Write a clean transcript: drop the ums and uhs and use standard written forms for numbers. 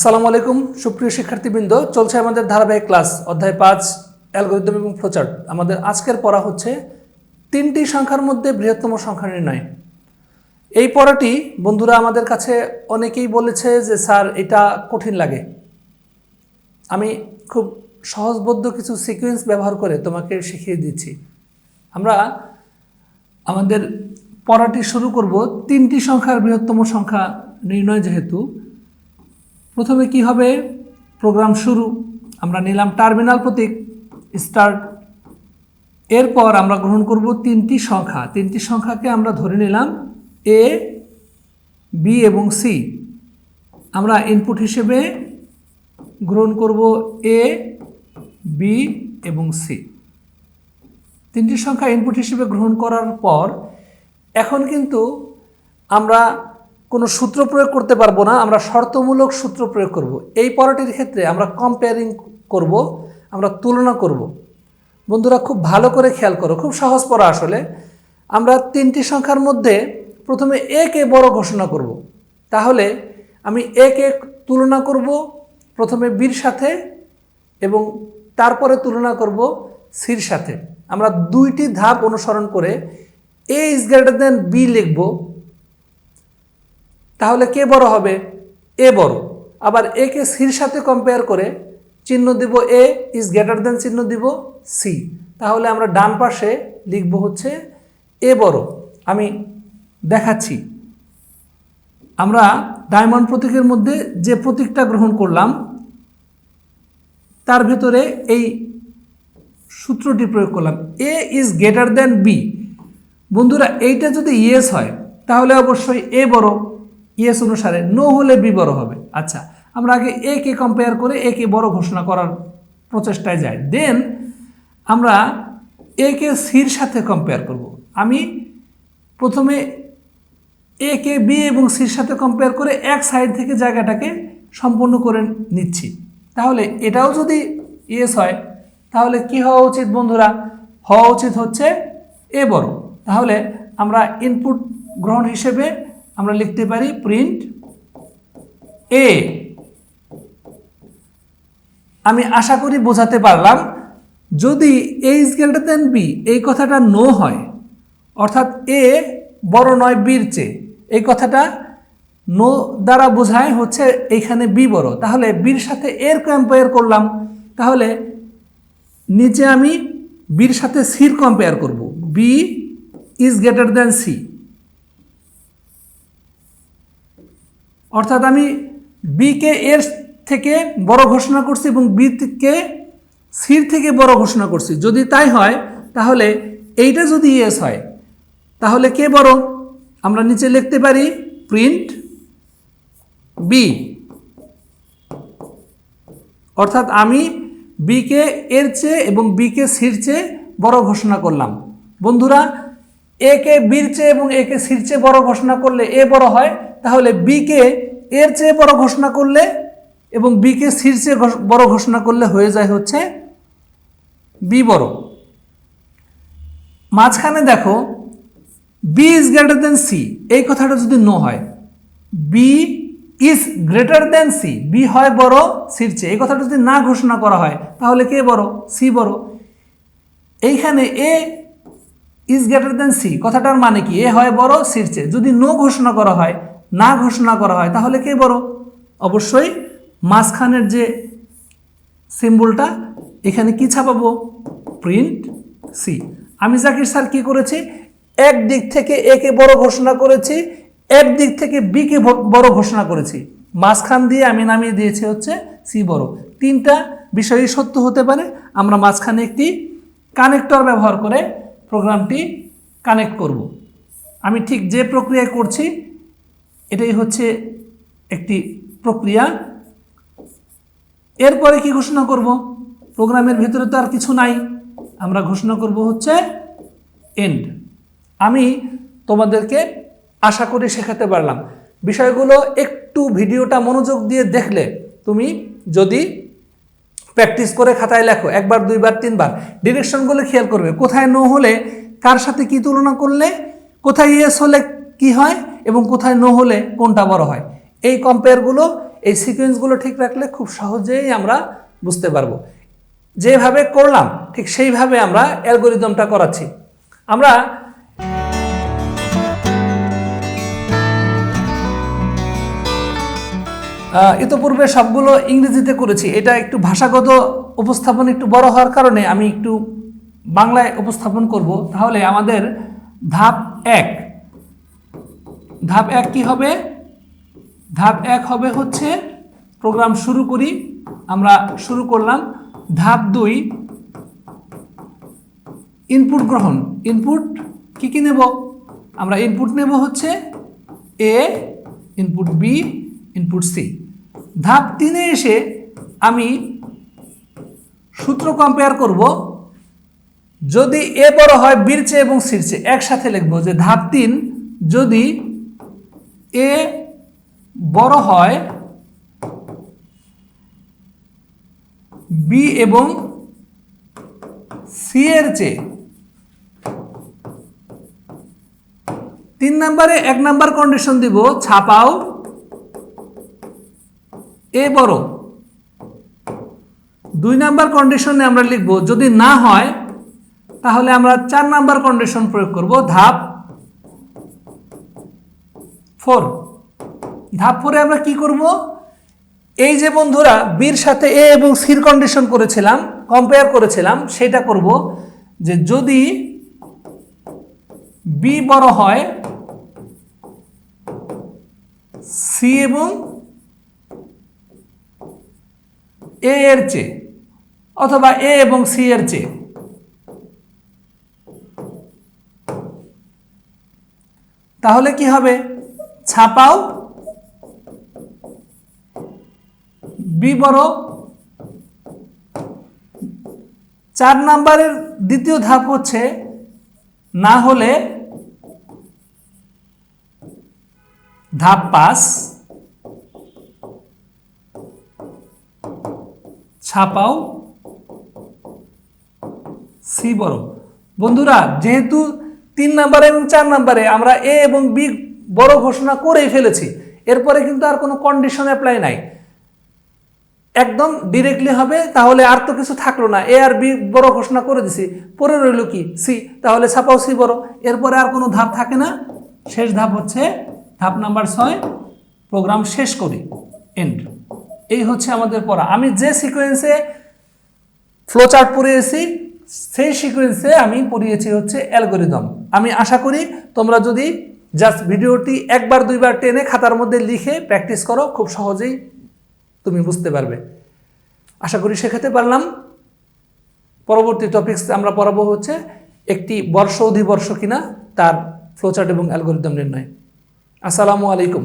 আসসালামু আলাইকুম সুপ্রিয় শিক্ষার্থীবৃন্দ, চলছে আমাদের ধারাবাহিক ক্লাস অধ্যায় 5 অ্যালগরিদম এবং ফ্লোচার্ট। আমাদের আজকের পড়া হচ্ছে তিনটি সংখ্যার মধ্যে বৃহত্তম সংখ্যা নির্ণয়। এই পড়াটি বন্ধুরা আমাদের কাছে অনেকেই বলেছে যে স্যার এটা কঠিন লাগে। আমি খুব সহজবোধ্য কিছু সিকোয়েন্স ব্যবহার করে তোমাকে শিখিয়ে দিচ্ছি। আমরা আমাদের পড়াটি শুরু করব তিনটি সংখ্যার বৃহত্তম সংখ্যা নির্ণয়। যেহেতু প্রথমে কি হবে, প্রোগ্রাম শুরু, আমরা নিলাম টার্মিনাল প্রতীক স্টার্ট। এরপর আমরা গ্রহণ করব তিনটি সংখ্যাকে আমরা ধরে নিলাম এ, বি এবং সি। আমরা ইনপুট হিসেবে গ্রহণ করব এ, বি এবং সি। তিনটি সংখ্যা ইনপুট হিসেবে গ্রহণ করার পর এখন কিন্তু আমরা কোনো সূত্র প্রয়োগ করতে পারবো না, আমরা শর্তমূলক সূত্র প্রয়োগ করব। এই পড়াটির ক্ষেত্রে আমরা কম্পেয়ারিং করব, আমরা তুলনা করব। বন্ধুরা খুব ভালো করে খেয়াল করো, খুব সহজ পড়া আসলে। আমরা তিনটি সংখ্যার মধ্যে প্রথমে এ কে বড় ঘোষণা করব। তাহলে আমি এ কে তুলনা করব প্রথমে বির সাথে এবং তারপরে তুলনা করব সির সাথে। আমরা দুইটি ধাপ অনুসরণ করে এ ইজ গ্রেটার দেন বি লিখব। তাহলে কে বড় হবে? এ বড়। আবার এ কে সির সাথে কম্পেয়ার করে চিহ্ন দিব এ ইজ গ্রেটার দেন চিহ্ন দিব সি। তাহলে আমরা ডান পাশে লিখব হচ্ছে এ বড়। আমি দেখাচ্ছি। আমরা ডায়মন্ড প্রতীকের মধ্যে যে প্রতীকটা গ্রহণ করলাম তার ভেতরে এই সূত্রটি প্রয়োগ করলাম, এ ইজ গ্রেটার দেন বি। বন্ধুরা এইটা যদি ইয়েস হয় তাহলে অবশ্যই এ বড়, ইয়েস অনুসারে। নো হলে বি বড় হবে। আচ্ছা, আমরা আগে এ কে কম্পেয়ার করে এ কে বড় ঘোষণা করার প্রচেষ্টায় যাই। দেন আমরা এ কে সির সাথে কম্পেয়ার করব। আমি প্রথমে এ কে বি এবং সির সাথে কম্পেয়ার করে এক সাইড থেকে জায়গাটাকে সম্পূর্ণ করে নিচ্ছি। তাহলে এটাও যদি ইয়েস হয় তাহলে কি হওয়া উচিত বন্ধুরা? হওয়া উচিত হচ্ছে এ বড়। তাহলে আমরা ইনপুট গ্রহণ হিসেবে আমরা লিখতে পারি প্রিন্ট এ। আমি আশা করি বোঝাতে পারলাম। যদি এ ইজ গ্রেটার দেন বি এই কথাটা নো হয়, অর্থাৎ এ বড় নয় বির চেয়ে, এই কথাটা নো দ্বারা বোঝায় হচ্ছে এইখানে বি বড়। তাহলে বির সাথে এর কম্পেয়ার করলাম। তাহলে নিচে আমি বির সাথে সির কম্পেয়ার করব, B is greater than C. অর্থাৎ আমি বি কে এর থেকে বড় ঘোষণা করছি এবং বি কে সির থেকে বড় ঘোষণা করছি। যদি তাই হয় তাহলে এইটা যদি ইয়েস হয় তাহলে কে বড়? আমরা নিচে লিখতে পারি প্রিন্ট বি। অর্থাৎ আমি বি কে এর চেয়ে এবং বি কে সির চেয়ে বড় ঘোষণা করলাম। বন্ধুরা এ কে বির চেয়ে এবং এ কে সির চেয়ে বড় ঘোষণা করলে এ বড় হয়। তাহলে বি কে এর চেয়ে বড় ঘোষণা করলে এবং বি কে সির চেয়ে বড় ঘোষণা করলে হয়ে যায় হচ্ছে বি বড়। মাঝখানে দেখো B is greater than C, এই কথাটা যদি নো হয়, B is greater than C, B হয় বড় সির চেয়ে, এই কথাটা যদি না ঘোষণা করা হয় তাহলে কে বড়? সি বড়। এইখানে এ ইজ গ্রেটার দেন সি কথাটার মানে কি? এ হয় বড় সির চেয়ে। যদি নো ঘোষণা করা হয়, না ঘোষণা করা হয় তাহলে কে বড়? অবশ্যই মাঝখানের যে সিম্বলটা এখানে কি ছাপাবো? Print C. আমি জাকির স্যার কি করেছি? এক দিক থেকে এ কে বড় ঘোষণা করেছি, এক দিক থেকে বি কে বড় ঘোষণা করেছি, মাঝখান দিয়ে আমি নামিয়ে দিয়েছি হচ্ছে সি বড়। তিনটা বিষয়ই সত্য হতে পারে। আমরা মাঝখানে একটি কানেক্টর ব্যবহার করে প্রোগ্রামটি কানেক্ট করব। আমি ঠিক যে প্রক্রিয়ায় করছি এটাই হচ্ছে একটি প্রক্রিয়া। এরপরে কি ঘোষণা করব? প্রোগ্রামের ভিতরে তো আর কিছু নাই, আমরা ঘোষণা করব হচ্ছে এন্ড। আমি তোমাদেরকে আশা করি শেখাতে পারলাম। বিষয়গুলো একটু ভিডিওটা মনোযোগ দিয়ে দেখলে, তুমি যদি প্র্যাকটিস করে খাতায় লেখো একবার, দুইবার, তিনবার, ডিরেকশনগুলো খেয়াল করবে। কোথায় নো হলে কার সাথে কি তুলনা করলে, কোথায় ইয়েস হলে কি হয় এবং কোথায় নো হলে কোনটা বড় হয়। এই কম্পেয়ারগুলো এই সিকোয়েন্সগুলো ঠিক রাখলে খুব সহজেই আমরা বুঝতে পারবো। যেভাবে করলাম ঠিক সেইভাবে আমরা অ্যালগরিদমটা করাচ্ছি। আমরা ইতোপূর্বে সবগুলো ইংরেজিতে করেছি। এটা একটু ভাষাগত উপস্থাপন একটু বড় হওয়ার কারণে আমি একটু বাংলায় উপস্থাপন করব। তাহলে আমাদের ধাপ 1 কি হবে? ধাপ 1 হবে হচ্ছে প্রোগ্রাম শুরু করি, আমরা শুরু করলাম। ধাপ 2 ইনপুট গ্রহণ। ইনপুট কি নেব? আমরা ইনপুট নেব হচ্ছে এ, ইনপুট বি, ইনপুট সি। ধাপ 3 এসে আমি সূত্র কম্পেয়ার করব। যদি এ বড় হয় বির চেয়ে এবং সির চেয়ে, একসাথে লিখব যে ধাপ 3 যদি এ বড় হয় বি এবং সি এর চেয়ে। 3 নম্বরে 1 নাম্বার কন্ডিশন দিব, ছাপাও এ বড়। 2 নাম্বার কন্ডিশনে আমরা লিখব যদি না হয় তাহলে আমরা 4 নাম্বার কন্ডিশন প্রয়োগ করব। ধাপ 4। ধাপ 4 আমরা কি করব? এই যে বন্ধুরা বির সাথে এ এবং সির কন্ডিশন করেছিলাম, কম্পেয়ার করেছিলাম, সেটা করব যে যদি বি বড় হয় সি এবং এ এর চেয়ে, অথবা এ এবং সি এর চেয়ে। তাহলে কি হবে? ছাপাও বি বড়। 4 নাম্বারের দ্বিতীয় ধাপ হচ্ছে না হলে ধাপ 5 ছাপাও সি বড়। বন্ধুরা যেহেতু 3 নাম্বারে এবং 4 নাম্বারে আমরা এ এবং বি বড় ঘোষণা করেই ফেলেছি, এরপরে কিন্তু আর কোনো কন্ডিশন অ্যাপ্লাই নাই, একদম ডিরেক্টলি হবে। তাহলে আর তো কিছু থাকলো না, এ আর বি বড় ঘোষণা করে দিছি, পরে রইল কি? সি। তাহলে ছাপাও সি বড়। এরপরে আর কোনো ধাপ থাকে না। শেষ ধাপ হচ্ছে ধাপ নাম্বার 6, প্রোগ্রাম শেষ করি, এন্ড। এই হচ্ছে আমাদের পড়া। আমি যে সিকোয়েন্সে ফ্লোচার্ট পড়িয়েছি সেই সিকোয়েন্সে আমি পড়িয়েছি হচ্ছে অ্যালগরিদম। আমি আশা করি তোমরা যদি জাস্ট ভিডিওটি 1-2বার টেনে খাতার মধ্যে লিখে প্র্যাকটিস করো, খুব সহজেই তুমি বুঝতে পারবে। আশা করি শেখাতে পারলাম। পরবর্তী টপিকস আমরা পড়াবো হচ্ছে একটি বর্ষ অধিবর্ষ কিনা তার ফ্লোচার্ট এবং অ্যালগরিদম নির্ণয়। আসসালামু আলাইকুম।